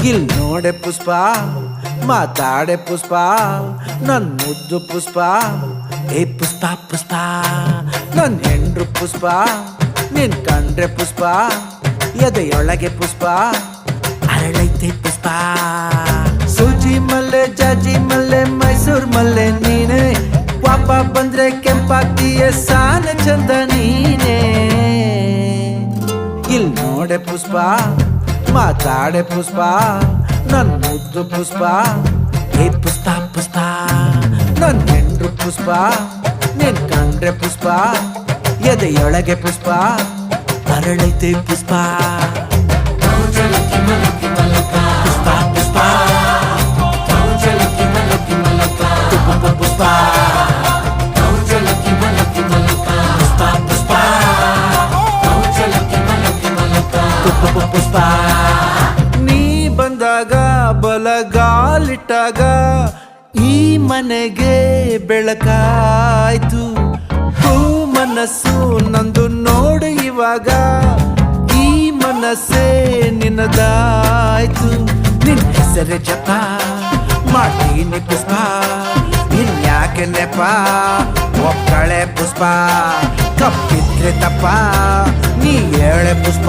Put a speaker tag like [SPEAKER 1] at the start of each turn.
[SPEAKER 1] ಇಲ್ ನೋಡೆ ಪುಷ್ಪ ಮಾತಾಡೆ ಪುಷ್ಪ ನನ್ ಮುದ್ದು ಪುಷ್ಪ ಏ ಪುಷ್ಪ ಪುಷ್ಪ ನನ್ ಹೆಂಡ್ರು ಪುಷ್ಪ ನಿನ್ ಕಂಡ್ರೆ ಪುಷ್ಪ ಎದೆಯೊಳಗೆ ಪುಷ್ಪ ಅರಳೈತೆ ಪುಷ್ಪ ಸೂಜಿ ಮಲ್ಲೆ ಜಾಜಿ ಮಲ್ಲೆ ಮೈಸೂರ್ ಮಲ್ಲೆ ನೀನೆ ಪಾಪ ಬಂದ್ರೆ ಕೆಂಪಾಗ್ತೀಯ ಸಾನ ಚಂದ ನೀನೆ ಇಲ್ ನೋಡೆ ಪುಷ್ಪ ಮಾತಾಡೆ ಪುಷ್ಪ ನನ್ ಮುದ್ದು ಪುಷ್ಪ ಏ ಪುಷ್ಪ ಪುಷ್ಪ ನನ್ ಹೆಂಡ್ರು ಪುಷ್ಪ ನಿನ್ ಕಂಡ್ರೆ ಪುಷ್ಪ ಎದೆಯೊಳಗೆ ಪುಷ್ಪ ಅರಳೈತೆ ಪುಷ್ಪ ಪುಷ್ಪ ಪುಷ್ಪ ಪುಷ್ಪ ಪುಷ್ಪ ನೀ ಬಂದಾಗ ಬಲಗಾಲಿಟ್ಟಾಗ ಈ ಮನೆಗೆ ಬೆಳಕಾಯ್ತು ಹೂ ಮನಸ್ಸು ನಂದು ನೋಡು ಇವಾಗ ಈ ಮನಸ್ಸೇ ನಿನ್ನದಾಯ್ತು ನಿನ್ನ ಹೆಸರೇ ಜಪ ಮಾಡ್ತೀನಿ ಪುಷ್ಪ ಇನ್ಯಾಕೆ ನೆಪ ಒಕ್ಕಳೆ ಪುಷ್ಪ ಕಪ್ಪಿದ್ರೆ ತಪ್ಪ ನೀ ಹೇಳೆ ಪುಷ್ಪ